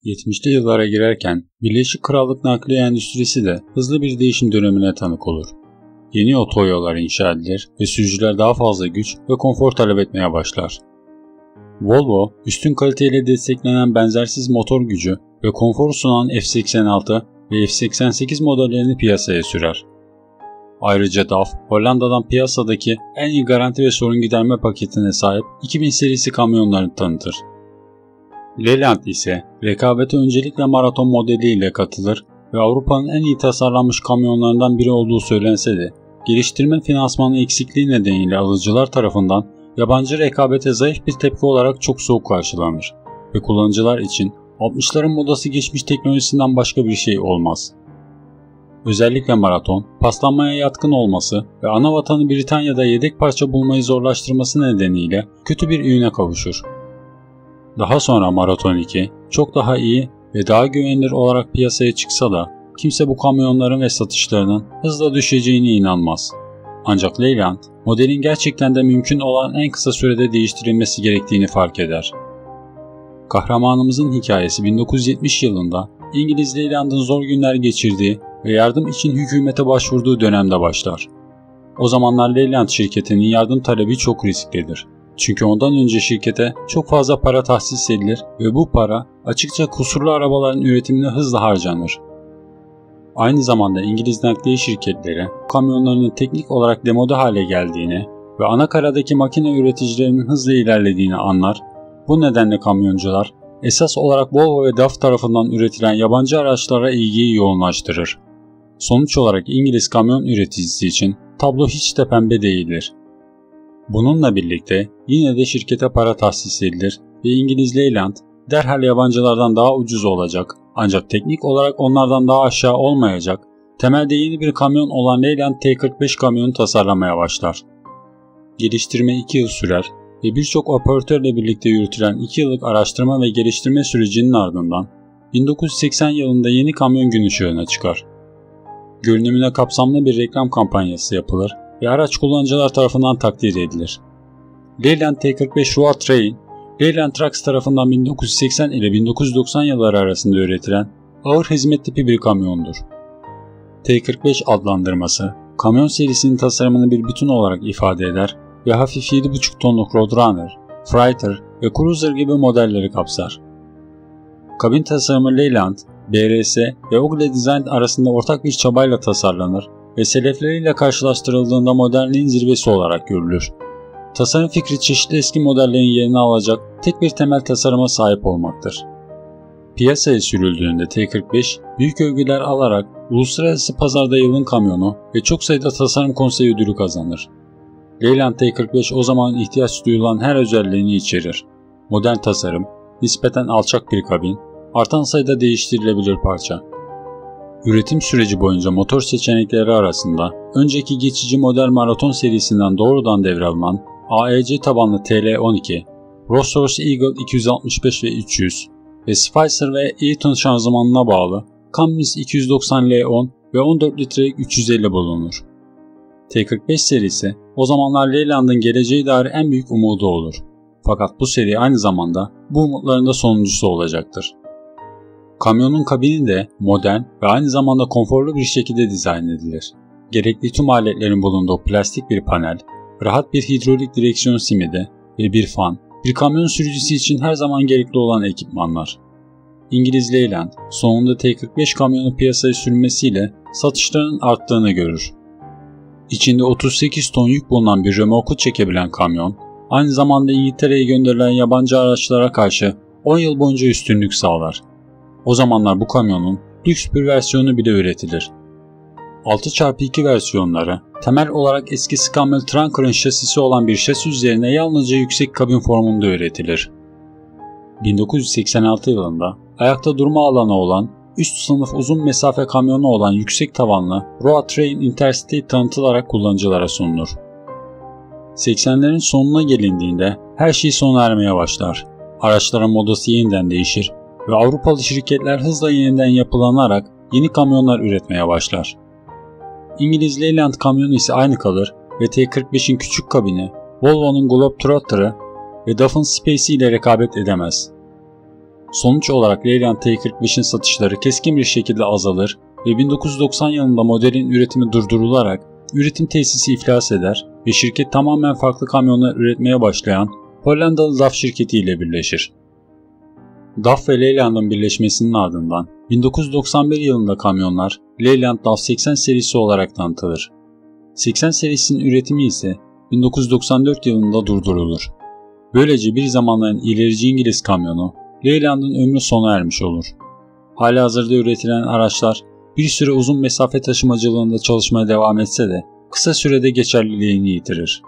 70'li yıllara girerken Birleşik Krallık nakliye endüstrisi de hızlı bir değişim dönemine tanık olur. Yeni otoyollar inşa edilir ve sürücüler daha fazla güç ve konfor talep etmeye başlar. Volvo, üstün kaliteyle desteklenen benzersiz motor gücü ve konfor sunan F86 ve F88 modellerini piyasaya sürer. Ayrıca DAF, Hollanda'dan piyasadaki en iyi garanti ve sorun giderme paketine sahip 2000 serisi kamyonlarını tanıtır. Leyland ise rekabete öncelikle maraton modeliyle katılır ve Avrupa'nın en iyi tasarlanmış kamyonlarından biri olduğu söylense de geliştirme finansmanı eksikliği nedeniyle alıcılar tarafından yabancı rekabete zayıf bir tepki olarak çok soğuk karşılanır ve kullanıcılar için 60'ların modası geçmiş teknolojisinden başka bir şey olmaz. Özellikle maraton, paslanmaya yatkın olması ve ana vatanı Britanya'da yedek parça bulmayı zorlaştırması nedeniyle kötü bir ününe kavuşur. Daha sonra Marathon 2 çok daha iyi ve daha güvenilir olarak piyasaya çıksa da kimse bu kamyonların ve satışlarının hızla düşeceğine inanmaz. Ancak Leyland, modelin gerçekten de mümkün olan en kısa sürede değiştirilmesi gerektiğini fark eder. Kahramanımızın hikayesi 1970 yılında İngiliz Leyland'ın zor günler geçirdiği ve yardım için hükümete başvurduğu dönemde başlar. O zamanlar Leyland şirketinin yardım talebi çok risklidir. Çünkü ondan önce şirkete çok fazla para tahsis edilir ve bu para açıkça kusurlu arabaların üretimine hızla harcanır. Aynı zamanda İngiliz nakliye şirketleri kamyonlarının teknik olarak demode hale geldiğini ve anakaradaki makine üreticilerinin hızla ilerlediğini anlar. Bu nedenle kamyoncular esas olarak Volvo ve DAF tarafından üretilen yabancı araçlara ilgiyi yoğunlaştırır. Sonuç olarak İngiliz kamyon üreticisi için tablo hiç de pembe değildir. Bununla birlikte yine de şirkete para tahsis edilir ve İngiliz Leyland derhal yabancılardan daha ucuz olacak ancak teknik olarak onlardan daha aşağı olmayacak temelde yeni bir kamyon olan Leyland T45 kamyonu tasarlamaya başlar. Geliştirme 2 yıl sürer ve birçok operatörle birlikte yürütülen 2 yıllık araştırma ve geliştirme sürecinin ardından 1980 yılında yeni kamyon gün ışığına çıkar. Görünümüne kapsamlı bir reklam kampanyası yapılır ve araç kullanıcılar tarafından takdir edilir. Leyland T45 Road Train, Leyland Trucks tarafından 1980 ile 1990 yılları arasında üretilen ağır hizmet tipi bir kamyondur. T45 adlandırması, kamyon serisinin tasarımını bir bütün olarak ifade eder ve hafif 7,5 tonluk Roadrunner, Freighter ve Cruiser gibi modelleri kapsar. Kabin tasarımı Leyland, BRS ve Ogle Design arasında ortak bir çabayla tasarlanır ve selefleriyle karşılaştırıldığında modernliğin zirvesi olarak görülür. Tasarım fikri çeşitli eski modellerin yerini alacak tek bir temel tasarıma sahip olmaktır. Piyasaya sürüldüğünde T45 büyük övgüler alarak uluslararası pazarda yılın kamyonu ve çok sayıda tasarım konseyi ödülü kazanır. Leyland T45 o zaman ihtiyaç duyulan her özelliğini içerir. Modern tasarım, nispeten alçak bir kabin, artan sayıda değiştirilebilir parça. Üretim süreci boyunca motor seçenekleri arasında önceki geçici model maraton serisinden doğrudan devralınan AEC tabanlı TL12, Rolls-Royce Eagle 265 ve 300 ve Spicer ve Eaton şanzımanına bağlı Cummins 290L10 ve 14 litrelik 350 bulunur. T45 serisi o zamanlar Leyland'ın geleceğe dair en büyük umudu olur. Fakat bu seri aynı zamanda bu umutların da sonuncusu olacaktır. Kamyonun kabini de modern ve aynı zamanda konforlu bir şekilde dizayn edilir. Gerekli tüm aletlerin bulunduğu plastik bir panel, rahat bir hidrolik direksiyon simidi ve bir fan, bir kamyon sürücüsü için her zaman gerekli olan ekipmanlar. İngiliz Leyland sonunda T45 kamyonu piyasaya sürmesiyle satışlarının arttığını görür. İçinde 38 ton yük bulunan bir römorku çekebilen kamyon, aynı zamanda İngiltere'ye gönderilen yabancı araçlara karşı 10 yıl boyunca üstünlük sağlar. O zamanlar bu kamyonun lüks bir versiyonu bile üretilir. 6x2 versiyonları temel olarak eski Scammell Trunker'ın şasisi olan bir şasi üzerine yalnızca yüksek kabin formunda üretilir. 1986 yılında ayakta durma alanı olan üst sınıf uzun mesafe kamyonu olan yüksek tavanlı Road Train Interstate tanıtılarak kullanıcılara sunulur. 80'lerin sonuna gelindiğinde her şey sona ermeye başlar. Araçların modası yeniden değişir ve Avrupalı şirketler hızla yeniden yapılanarak yeni kamyonlar üretmeye başlar. İngiliz Leyland kamyonu ise aynı kalır ve T45'in küçük kabini Volvo'nun Globetrotter'ı ve DAF'ın Space'i ile rekabet edemez. Sonuç olarak Leyland T45'in satışları keskin bir şekilde azalır ve 1990 yılında modelin üretimi durdurularak üretim tesisi iflas eder ve şirket tamamen farklı kamyonlar üretmeye başlayan Hollandalı DAF şirketi ile birleşir. DAF ve Leyland'ın birleşmesinin ardından 1991 yılında kamyonlar Leyland DAF 80 serisi olarak tanıtılır. 80 serisinin üretimi ise 1994 yılında durdurulur. Böylece bir zamanların ilerici İngiliz kamyonu Leyland'ın ömrü sona ermiş olur. Halihazırda üretilen araçlar bir süre uzun mesafe taşımacılığında çalışmaya devam etse de kısa sürede geçerliliğini yitirir.